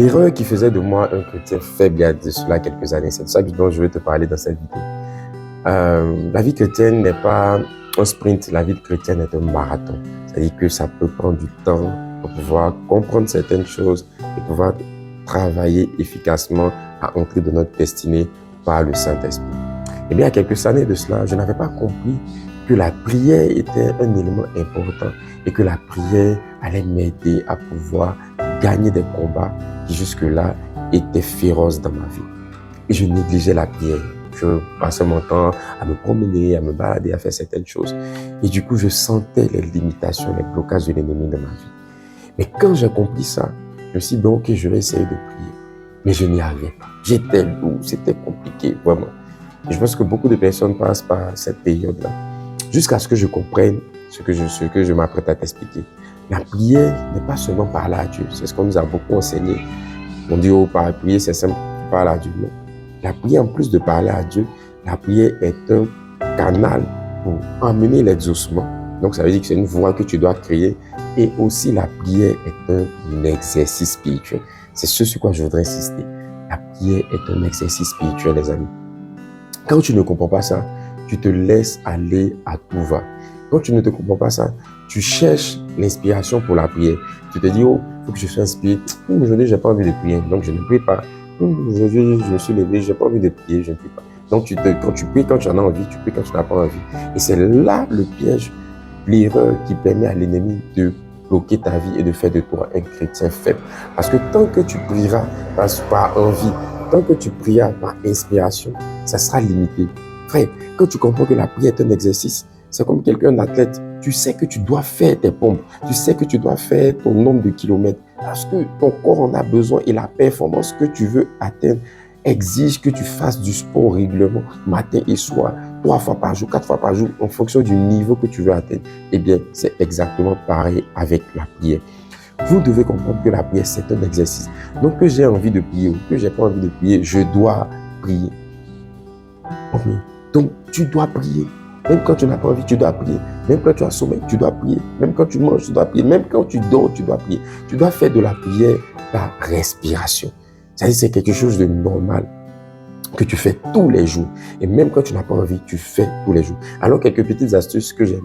L'erreur qui faisait de moi un chrétien faible il y a de cela quelques années, c'est de ça dont je vais te parler dans cette vidéo. La vie chrétienne n'est pas un sprint, la vie chrétienne est un marathon. C'est-à-dire que ça peut prendre du temps pour pouvoir comprendre certaines choses et pouvoir travailler efficacement à entrer dans notre destinée par le Saint-Esprit. Et bien, il y a quelques années de cela, je n'avais pas compris que la prière était un élément important et que la prière allait m'aider à pouvoir gagner des combats qui jusque-là étaient féroces dans ma vie. Et je négligeais la prière. Je passais mon temps à me promener, à me balader, à faire certaines choses. Et du coup, je sentais les limitations, les blocages de l'ennemi dans ma vie. Mais quand j'ai compris ça, je me suis dit, bon, ok, je vais essayer de prier. Mais je n'y arrivais pas. J'étais lourd, c'était compliqué, vraiment. Et je pense que beaucoup de personnes passent par cette période-là. Jusqu'à ce que je comprenne ce que je m'apprête à t'expliquer. La prière n'est pas seulement parler à Dieu. C'est ce qu'on nous a beaucoup enseigné. On dit, oh, par prier, c'est simple, tu parles à Dieu. Non. La prière, en plus de parler à Dieu, la prière est un canal pour emmener l'exaucement. Donc, ça veut dire que c'est une voie que tu dois créer. Et aussi, la prière est un exercice spirituel. C'est ce sur quoi je voudrais insister. La prière est un exercice spirituel, les amis. Quand tu ne comprends pas ça, tu te laisses aller à tout va. Quand tu ne te comprends pas ça, tu cherches l'inspiration pour la prière. Tu te dis, oh, il faut que je sois inspiré. Aujourd'hui, je n'ai pas envie de prier, donc je ne prie pas. Aujourd'hui, je me suis levé, je n'ai pas envie de prier, je ne prie pas. Donc, quand tu pries, quand tu en as envie, tu pries quand tu n'as pas envie. Et c'est là le piège, l'erreur qui permet à l'ennemi de bloquer ta vie et de faire de toi un chrétien faible. Parce que tant que tu prieras par envie, tant que tu prieras par inspiration, ça sera limité. Frère, quand tu comprends que la prière est un exercice, c'est comme quelqu'un d'athlète. Tu sais que tu dois faire tes pompes. Tu sais que tu dois faire ton nombre de kilomètres. Parce que ton corps en a besoin et la performance que tu veux atteindre exige que tu fasses du sport régulièrement, matin et soir, 3 fois par jour, 4 fois par jour, en fonction du niveau que tu veux atteindre. Eh bien, c'est exactement pareil avec la prière. Vous devez comprendre que la prière, c'est un exercice. Donc, que j'ai envie de prier ou que j'ai pas envie de prier, je dois prier. Okay. Donc, tu dois prier. Même quand tu n'as pas envie, tu dois prier. Même quand tu as sommeil, tu dois prier. Même quand tu manges, tu dois prier. Même quand tu dors, tu dois prier. Tu dois faire de la prière par respiration. C'est-à-dire c'est quelque chose de normal que tu fais tous les jours. Et même quand tu n'as pas envie, tu fais tous les jours. Alors, quelques petites astuces que j'ai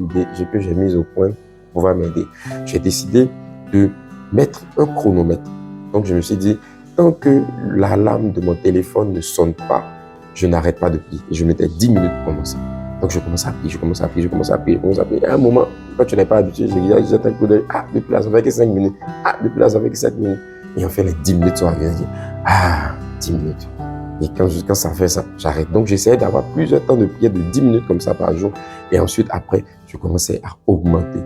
mises au point pour pouvoir m'aider. J'ai décidé de mettre un chronomètre. Donc, je me suis dit, tant que l'alarme de mon téléphone ne sonne pas, je n'arrête pas de prier. Et je mettais 10 minutes pour commencer. Donc, je commence à prier. Et à un moment, quand tu n'es pas habitué, je jette un coup d'œil. Ah, depuis là, ça fait que 5 minutes. Ah, depuis là, ça fait que 7 minutes. Et on fait les 10 minutes sont arrivées. Je dis, ah, 10 minutes. Et quand ça fait ça, j'arrête. Donc, j'essayais d'avoir plusieurs temps de prière de 10 minutes comme ça par jour. Et ensuite, après, je commençais à augmenter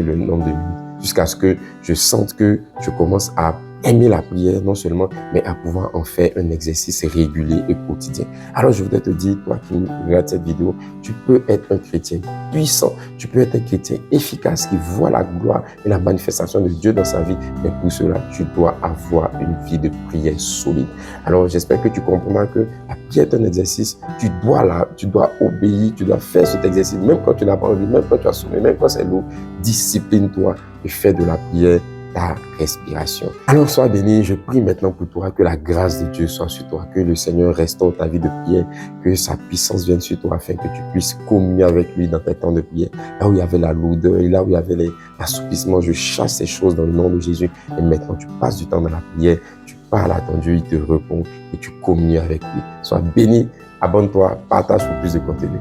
le nombre de minutes jusqu'à ce que je sente que je commence à aimer la prière, non seulement, mais à pouvoir en faire un exercice régulier et quotidien. Alors, je voudrais te dire, toi qui regardes cette vidéo, tu peux être un chrétien puissant, tu peux être un chrétien efficace qui voit la gloire et la manifestation de Dieu dans sa vie. Mais pour cela, tu dois avoir une vie de prière solide. Alors, j'espère que tu comprendras que la prière est un exercice. Tu dois obéir, tu dois faire cet exercice, même quand tu n'as pas envie, même quand tu as sommeil, même quand c'est lourd. Discipline-toi et fais de la prière ta respiration. Alors, sois béni. Je prie maintenant pour toi que la grâce de Dieu soit sur toi, que le Seigneur restaure ta vie de prière, que sa puissance vienne sur toi afin que tu puisses communier avec lui dans tes temps de prière. Là où il y avait la lourdeur et là où il y avait l'assoupissement, je chasse ces choses dans le nom de Jésus. Et maintenant, tu passes du temps dans la prière, tu parles à ton Dieu, il te répond et tu communies avec lui. Sois béni, abonne-toi, partage pour plus de contenu.